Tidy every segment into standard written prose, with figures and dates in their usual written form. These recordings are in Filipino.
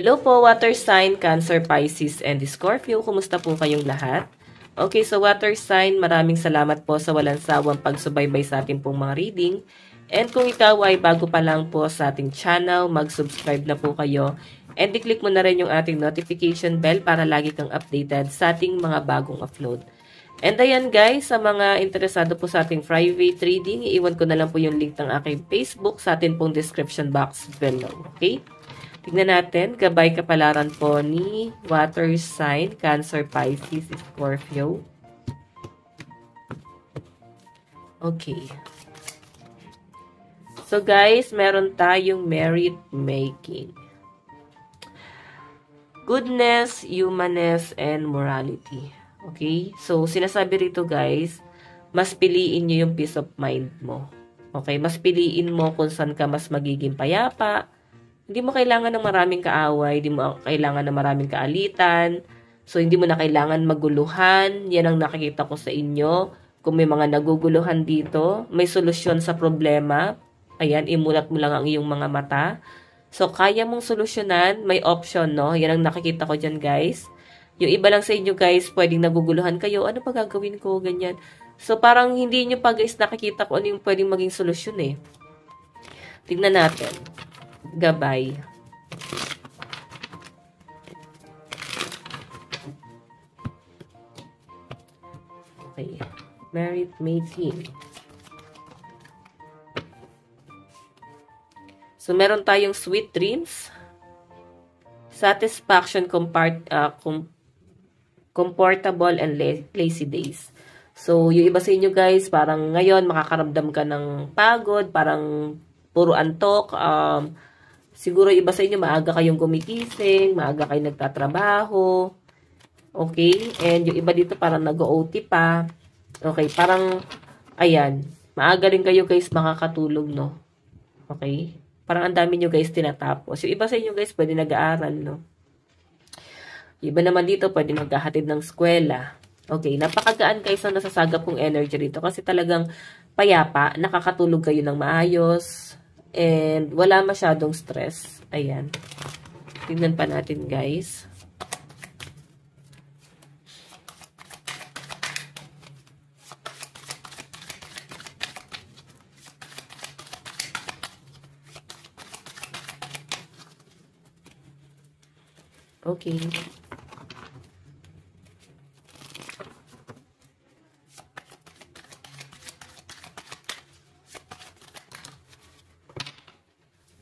Hello po, water sign, Cancer, Pisces, and Scorpio. Kumusta po kayong lahat? Okay, so water sign, maraming salamat po sa walang sawang pagsubaybay sa ating pong mga reading. And kung ikaw ay bago pa lang po sa ating channel, mag-subscribe na po kayo. And i-click mo na rin yung ating notification bell para lagi kang updated sa ating mga bagong upload. And ayan guys, sa mga interesado po sa ating private reading, iiwan ko na lang po yung link ng aking Facebook sa ating pong description box below. Okay? Tignan natin, gabay kapalaran po ni water sign, Cancer, Pisces, Scorpio. Okay. So guys, meron tayong merit making. Goodness, humanness, and morality. Okay? So, sinasabi rito guys, mas piliin nyo yung peace of mind mo. Okay? Mas piliin mo kung saan ka mas magiging payapa. Hindi mo kailangan ng maraming kaaway, hindi mo kailangan ng maraming kaalitan. So, hindi mo na kailangan maguluhan. Yan ang nakikita ko sa inyo. Kung may mga naguguluhan dito, may solusyon sa problema. Ayan, imulat mo lang ang iyong mga mata. So, kaya mong solusyonan, may option, no? Yan ang nakikita ko dyan, guys. Yung iba lang sa inyo, guys, pwedeng naguguluhan kayo. Ano pa gagawin ko? Ganyan. So, parang hindi nyo pa, guys, nakikita ko ano yung pwedeng maging solusyon, eh. Tignan natin. Gabay. Okay. Merit making. So, meron tayong sweet dreams, satisfaction, comfortable, and lazy days. So, yung iba sa inyo guys, parang ngayon makakaramdam ka ng pagod, parang puro antok. Siguro iba sa inyo, maaga kayong gumigising, maaga kayong nagtatrabaho. Okay? And yung iba dito parang nag-OT pa. Okay? Parang, ayan, maaga rin kayo guys makakatulog, no? Okay? Parang ang dami nyo guys tinatapos. Yung iba sa inyo guys, pwede nag-aaral, no? Yung iba naman dito, pwede maghahatid ng eskwela. Okay, napakagaan guys ang nasasagap kong energy dito. Kasi talagang payapa, nakakatulog kayo ng maayos. And wala masyadong stress. Ayan. Tingnan pa natin guys. Okay.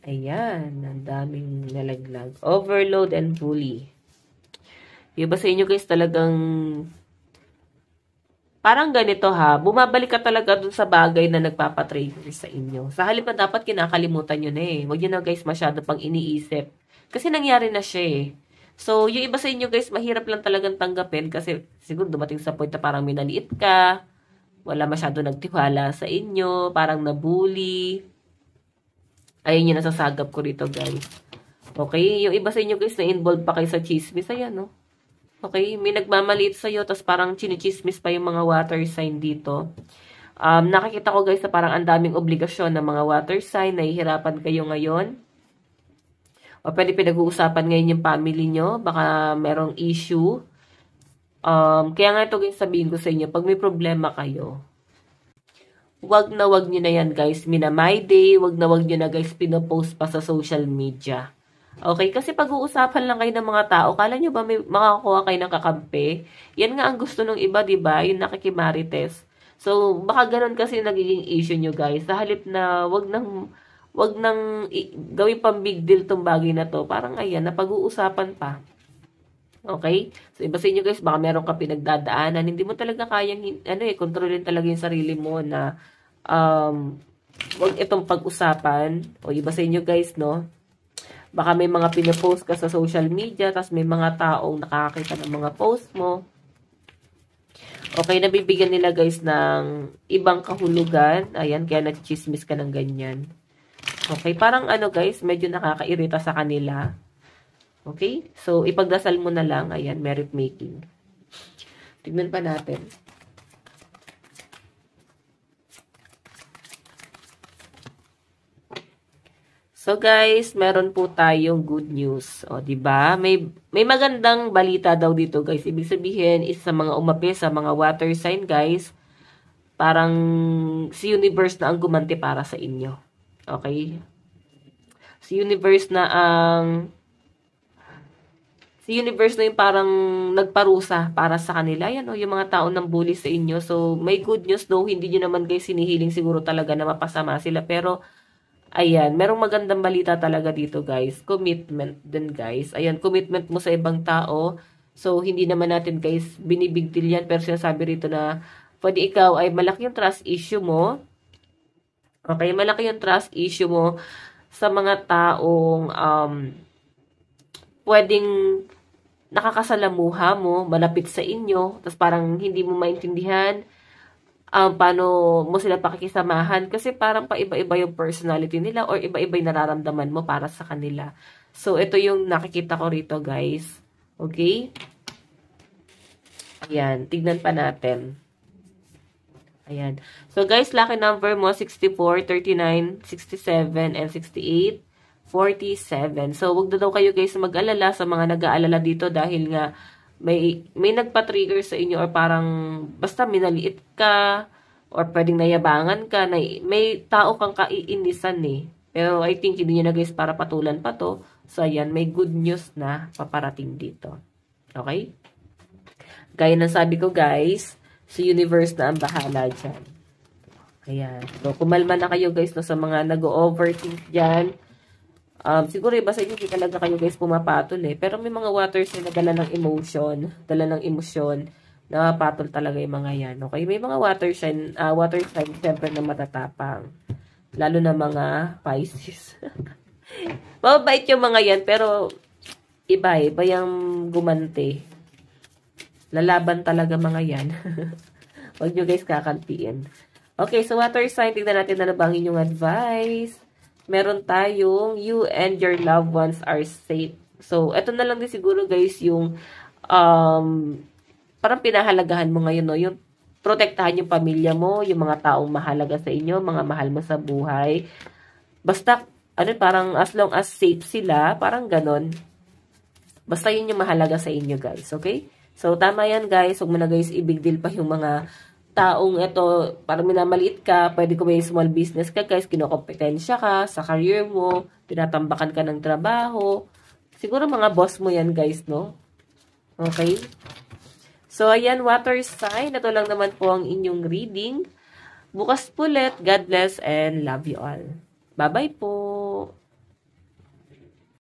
Ayan, ang daming nalaglag. Overload and bully. Yung ba sa inyo guys talagang parang ganito ha, bumabalik ka talaga dun sa bagay na nagpapatrigger sa inyo. Sa halip na dapat kinakalimutan nyo na eh. Huwag nyo na guys masyado pang iniisip. Kasi nangyari na siya eh. So, yung iba sa inyo guys, mahirap lang talagang tanggapin kasi siguro dumating sa point na parang minaliit ka, wala masyado nagtiwala sa inyo, parang nabully. Ayun yung nasasagap ko rito guys. Okay, yung iba sa inyo guys, na-involve pa kayo sa chismis, ayan no. Okay, may nagmamaliit sa'yo, tapos parang chinichismis pa yung mga water sign dito. Nakikita ko guys na parang ang daming obligasyon ng mga water sign, nahihirapan kayo ngayon. O pwede pinag-uusapan ngayon yung family nyo. Baka merong issue. Kaya nga ito guys, sabihin ko sa inyo, pag may problema kayo, wag na wag nyo na yan guys, minamay day, wag na wag nyo na guys, pinopost pa sa social media. Okay, kasi pag-uusapan lang kayo ng mga tao, kala nyo ba may makakuha kayo ng kakampi? Yan nga ang gusto ng iba, diba? Yung nakikimarites. So, baka ganun kasi nagiging issue nyo guys. Sa halip na wag nang gawin pang big deal tong bagay na to. Parang ayan, napag-uusapan pa. Okay? So, iba sa inyo guys, baka meron ka pinagdadaanan. Hindi mo talaga kayang, kontrolin talaga yung sarili mo na, wag itong pag-usapan. O iba sa inyo guys, no? Baka may mga pinapost ka sa social media, tas may mga taong nakakita ng mga post mo. Okay, nabibigyan nila guys ng ibang kahulugan. Ayan, kaya nagchismis ka ng ganyan. Okay, parang guys, medyo nakakairita sa kanila. Okay, so ipagdasal mo na lang. Ayan, merit making. Tignan pa natin. So guys, meron po tayong good news. O, 'di ba? May magandang balita daw dito, guys. Ibig sabihin is sa mga umapi sa mga water sign, guys, parang si universe na ang gumanti para sa inyo. Okay? Si universe na yung parang nagparusa para sa kanila. Yan o, yung mga tao nang bully sa inyo. So, may good news though. Hindi nyo naman guys sinihiling siguro talaga na mapasama sila. Pero, ayan, merong magandang balita talaga dito guys. Commitment din guys. Ayan, commitment mo sa ibang tao. So, hindi naman natin guys binibigtil yan. Pero sinasabi rito na pwede ikaw ay malaki yung trust issue mo. Okay, malaki yung trust issue mo sa mga taong pwedeng nakakasalamuha mo, malapit sa inyo, tapos parang hindi mo maintindihan paano mo sila pakikisamahan kasi parang paiba-iba yung personality nila or iba-iba yung nararamdaman mo para sa kanila. So, ito yung nakikita ko rito, guys. Okay? Ayan, tignan pa natin. Ayan. So, guys, lucky number mo, 64, 39, 67, and 68. 47. So, wag na daw kayo guys mag-alala sa mga nag-aalala dito dahil nga may nagpa-trigger sa inyo or parang basta minaliit ka or pwedeng nayabangan ka, may tao kang kaiinisan eh. Pero I think hindi nyo na guys para patulan pa to. So, ayan, may good news na paparating dito. Okay? Gaya ng sabi ko guys, si universe na ang bahala dyan. Ayan. So, kumalma na kayo guys no, sa mga nag-overthink dyan. Siguro iba sa inyo, hindi talaga kayo guys pumapatol eh. Pero may mga waters na dala ng emosyon, napapatol talaga yung mga yan. Okay? May mga water sign syempre na matatapang. Lalo na mga Pisces. Mababait yung mga yan, pero iba yung gumante. Lalaban talaga mga yan. Huwag nyo guys kakampiin. Okay, so water sign, tignan natin na bang inyong advice. Meron tayong you and your loved ones are safe. So, eto na lang din siguro guys yung parang pinahalagahan mo ngayon, no? Yung protektahan yung pamilya mo, yung mga taong mahalaga sa inyo, mga mahal mo sa buhay. Basta, parang as long as safe sila, parang ganon. Basta yun yung mahalaga sa inyo guys, okay? So, tama yan guys. Huwag mo na guys i-big deal pa yung mga taong ito, parang minamaliit ka, pwede ko may small business ka guys, kinokompetensya ka sa career mo, tinatambakan ka ng trabaho. Siguro mga boss mo yan guys, no? Okay? So, ayan, water sign. Ito lang naman po ang inyong reading. Bukas po ulit. God bless and love you all. Bye-bye po.